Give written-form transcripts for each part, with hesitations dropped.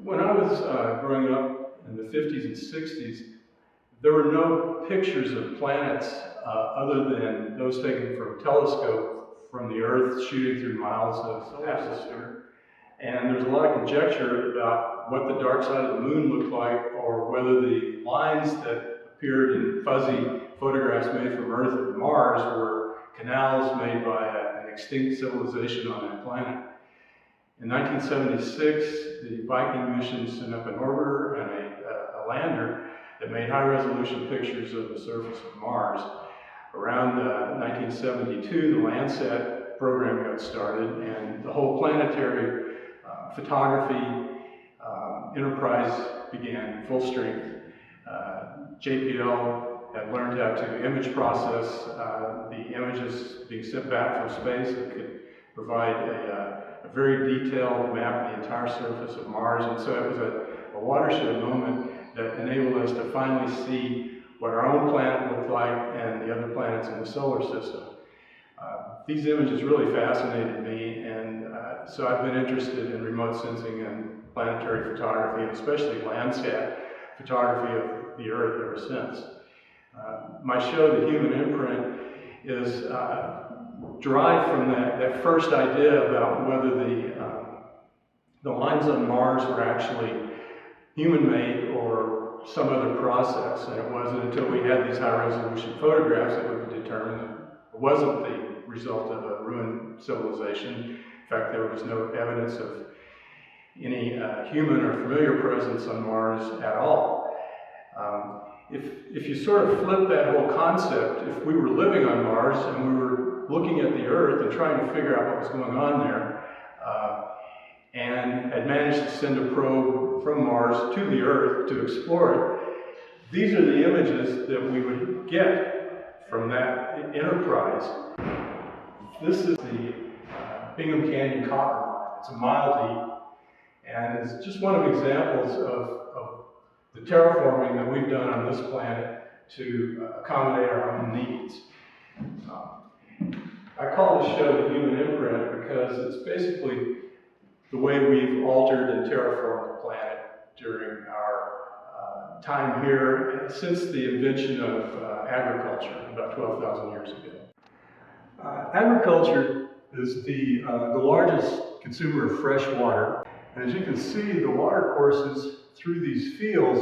When I was growing up in the 50s and 60s, there were no pictures of planets other than those taken from a telescope from the Earth shooting through miles of atmosphere. And there's a lot of conjecture about what the dark side of the moon looked like, or whether the lines that appeared in fuzzy photographs made from Earth and Mars were canals made by an extinct civilization on that planet. In 1976, the Viking mission sent up an orbiter and a lander that made high-resolution pictures of the surface of Mars. Around 1972, the Landsat program got started, and the whole planetary photography enterprise began full strength. JPL had learned how to image process the images being sent back from space. It could provide a very detailed map of the entire surface of Mars, and so it was a watershed moment that enabled us to finally see what our own planet looked like and the other planets in the solar system. These images really fascinated me, and so I've been interested in remote sensing and planetary photography, and especially Landsat photography of the Earth ever since. My show, The Human Imprint, is derived from that first idea about whether the lines on Mars were actually human-made or some other process. And it wasn't until we had these high-resolution photographs that we could determine that it wasn't the result of a ruined civilization. In fact, there was no evidence of any human or familiar presence on Mars at all. If you sort of flip that whole concept, if we were living on Mars and we were looking at the Earth and trying to figure out what was going on there, and had managed to send a probe from Mars to the Earth to explore it, these are the images that we would get from that enterprise. This is the Bingham Canyon copper mine. It's a mile deep, and it's just one of examples of the terraforming that we've done on this planet to accommodate our own needs. I call this show The Human Imprint because it's basically the way we've altered and terraformed the planet during our time here since the invention of agriculture about 12,000 years ago. Agriculture is the largest consumer of fresh water. And as you can see, the water courses through these fields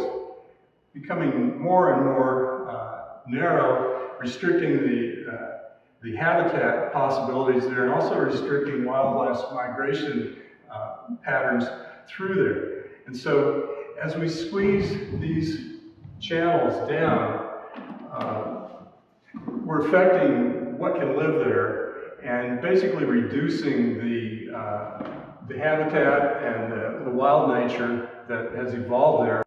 becoming more and more narrow, restricting the habitat possibilities there, and also restricting wildlife's migration patterns through there. And so as we squeeze these channels down, we're affecting what can live there and basically reducing the habitat and the wild nature that has evolved there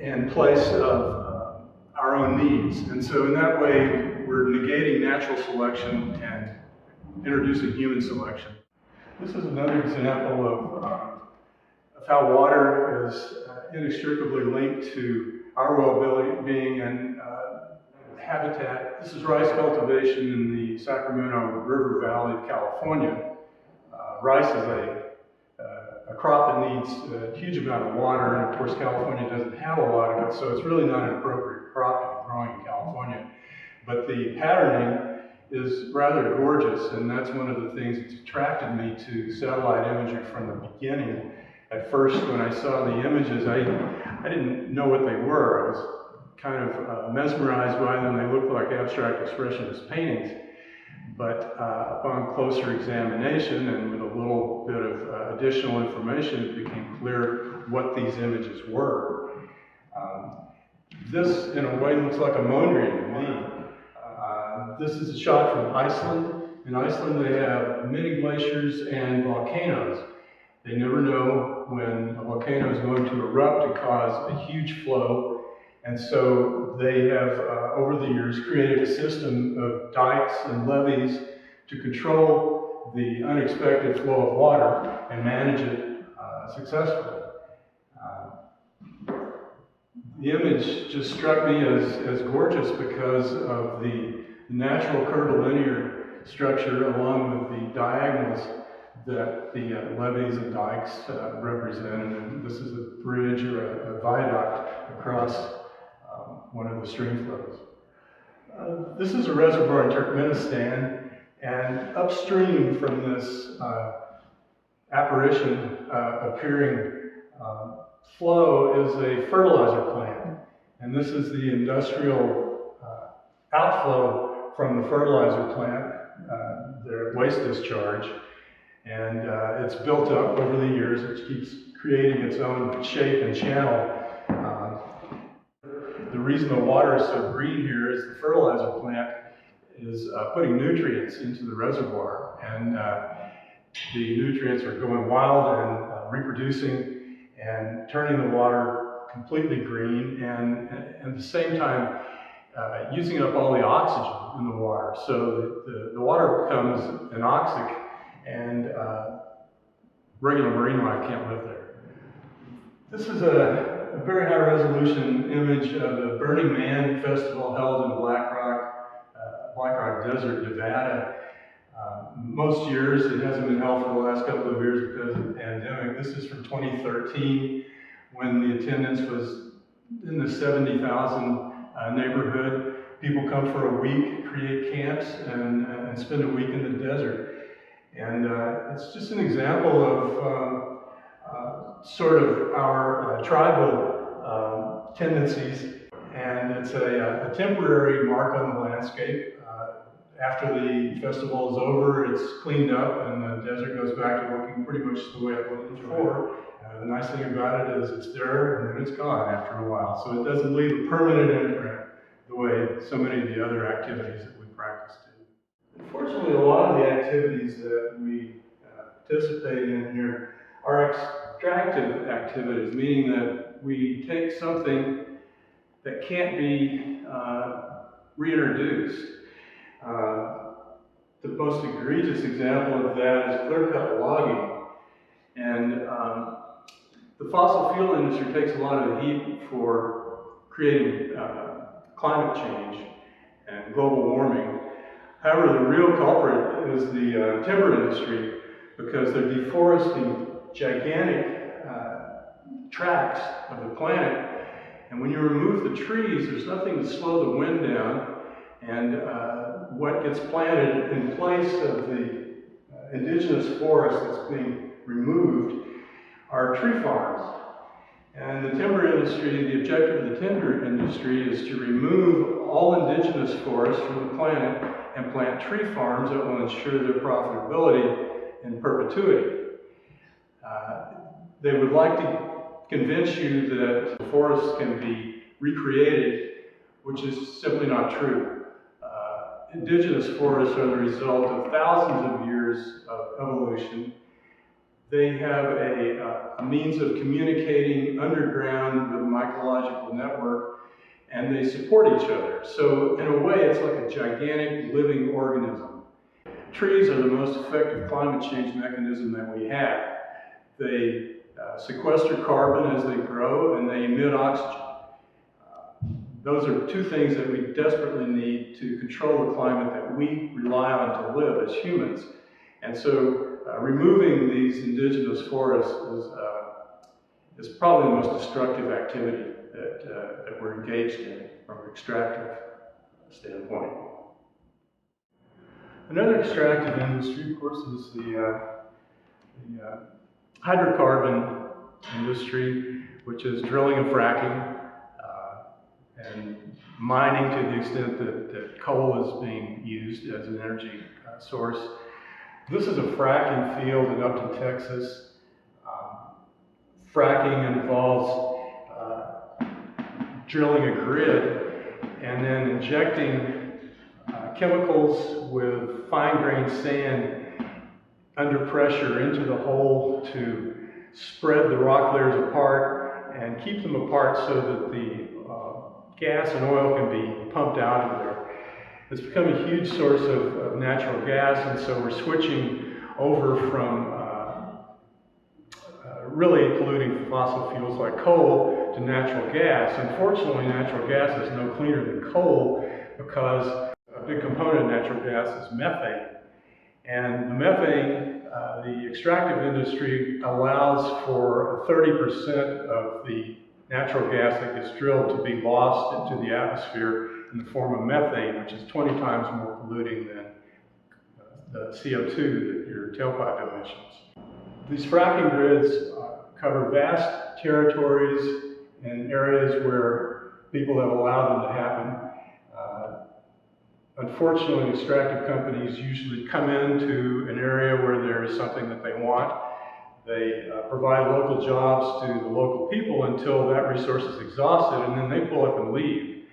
in place of our own needs. And so in that way, we're negating natural selection and introducing human selection. This is another example of how water is inextricably linked to our well-being and habitat. This is rice cultivation in the Sacramento River Valley of California. Rice is a crop that needs a huge amount of water, and of course California doesn't have a lot of it, so it's really not an appropriate crop to be growing in California. But the patterning is rather gorgeous, and that's one of the things that's attracted me to satellite imagery from the beginning. At first, when I saw the images, I didn't know what they were. I was kind of mesmerized by them. They looked like abstract expressionist paintings. But upon closer examination and with a little bit of additional information, it became clear what these images were. This, in a way, looks like a Mondrian to me. This is a shot from Iceland. In Iceland, they have many glaciers and volcanoes. They never know when a volcano is going to erupt and cause a huge flow. And so they have, over the years, created a system of dikes and levees to control the unexpected flow of water and manage it successfully. The image just struck me as gorgeous because of the natural curvilinear structure along with the diagonals that the levees and dikes represent. And this is a bridge or a viaduct across one of the stream flows. This is a reservoir in Turkmenistan, and upstream from this apparition appearing flow is a fertilizer plant. And this is the industrial outflow from the fertilizer plant, their waste discharge. And it's built up over the years. It keeps creating its own shape and channel. The reason the water is so green here is the fertilizer plant is putting nutrients into the reservoir. And the nutrients are going wild and reproducing and turning the water completely green, and at the same time using up all the oxygen in the water. So the water becomes anoxic, and regular marine life can't live there. This is a very high resolution image of the Burning Man festival held in Black Rock Desert, Nevada. Most years it hasn't been held for the last couple of years because of the pandemic. This is from 2013, when the attendance was in the 70,000 neighborhood. People come for a week, create camps, and spend a week in the desert. And it's just an example of sort of our tribal tendencies. And it's a temporary mark on the landscape. After the festival is over, it's cleaned up and the desert goes back to looking pretty much the way it looked before. The nice thing about it is it's there and then it's gone after a while. So it doesn't leave a permanent imprint the way so many of the other activities that we practice do. Unfortunately, a lot of the activities that we participate in here are extractive activities, meaning that we take something that can't be reintroduced. The most egregious example of that is clear-cut logging. And the fossil fuel industry takes a lot of the heat for creating climate change and global warming. However, the real culprit is the timber industry, because they're deforesting gigantic tracts of the planet. And when you remove the trees, there's nothing to slow the wind down. And what gets planted in place of the indigenous forest that's being removed are tree farms. And the timber industry, the objective of the timber industry is to remove all indigenous forests from the planet and plant tree farms that will ensure their profitability in perpetuity. They would like to convince you that forests can be recreated, which is simply not true. Indigenous forests are the result of thousands of years of evolution. They have a means of communicating underground with a mycological network, and they support each other. So in a way, it's like a gigantic living organism. Trees are the most effective climate change mechanism that we have. They sequester carbon as they grow, and they emit oxygen. Those are two things that we desperately need to control the climate that we rely on to live as humans. And so removing these indigenous forests is probably the most destructive activity that we're engaged in from an extractive standpoint. Another extractive industry, of course, is the hydrocarbon industry, which is drilling and fracking, and mining to the extent that coal is being used as an energy source. This is a fracking field in Upton, Texas. Fracking involves drilling a grid and then injecting chemicals with fine-grained sand under pressure into the hole to spread the rock layers apart and keep them apart so that the gas and oil can be pumped out of there. It's become a huge source of natural gas, and so we're switching over from really polluting fossil fuels like coal to natural gas. Unfortunately, natural gas is no cleaner than coal because a big component of natural gas is methane. And the methane the extractive industry allows for 30% of the natural gas that gets drilled to be lost into the atmosphere in the form of methane, which is 20 times more polluting than the CO2 that your tailpipe emissions. These fracking grids cover vast territories in areas where people have allowed them to happen. Unfortunately, extractive companies usually come into an area where there is something that they want. They provide local jobs to the local people until that resource is exhausted, and then they pull up and leave.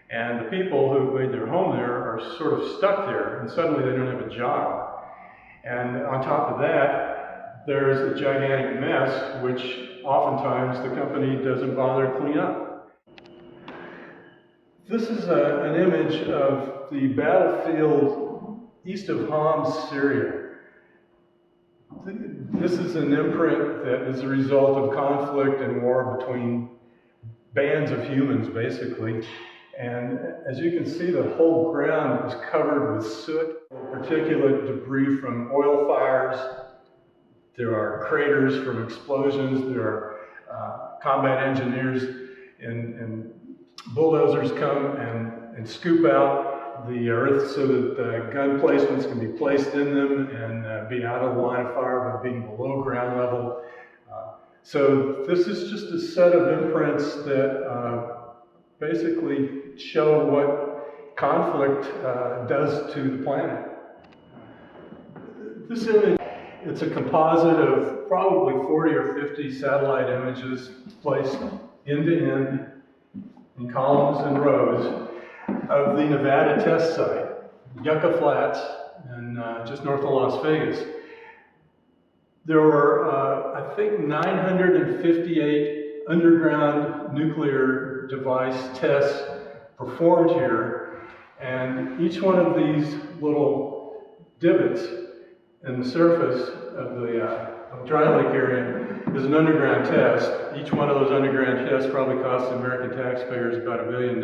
And the people who've made their home there are sort of stuck there, and suddenly they don't have a job. And on top of that, there's a gigantic mess, which oftentimes the company doesn't bother to clean up. This is an image of the battlefield east of Homs, Syria. This is an imprint that is a result of conflict and war between bands of humans, basically. And as you can see, the whole ground is covered with soot, particulate debris from oil fires. There are craters from explosions. There are combat engineers and bulldozers come and scoop out the earth so that gun placements can be placed in them and be out of the line of fire by being below ground level. So this is just a set of imprints that basically show what conflict does to the planet. This image, it's a composite of probably 40 or 50 satellite images placed end to end in columns and rows of the Nevada test site, Yucca Flats, and just north of Las Vegas. There were, I think, 958 underground nuclear device tests performed here, and each one of these little divots in the surface of the dry lake area is an underground test. Each one of those underground tests probably cost the American taxpayers about $1 billion,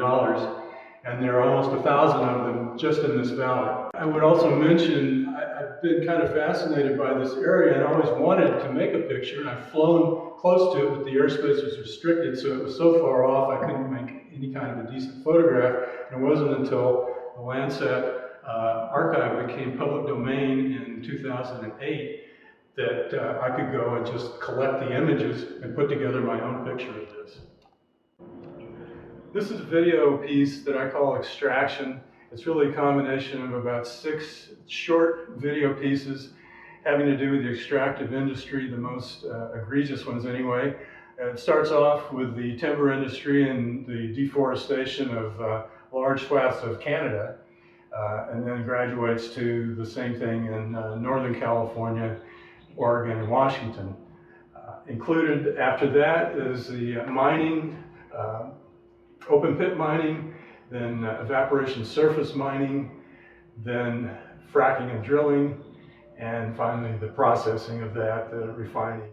and there are almost 1,000 of them just in this valley. I would also mention, I've been kind of fascinated by this area and always wanted to make a picture, and I've flown close to it, but the airspace was restricted, so it was so far off I couldn't make any kind of a decent photograph. And it wasn't until the Landsat archive became public domain in 2008 that I could go and just collect the images and put together my own picture of this. This is a video piece that I call Extraction. It's really a combination of about 6 short video pieces having to do with the extractive industry, the most egregious ones anyway. It starts off with the timber industry and the deforestation of large swaths of Canada, and then graduates to the same thing in Northern California, Oregon, and Washington. Included after that is the mining, open pit mining, then evaporation surface mining, then fracking and drilling, and finally the processing of that, the refining.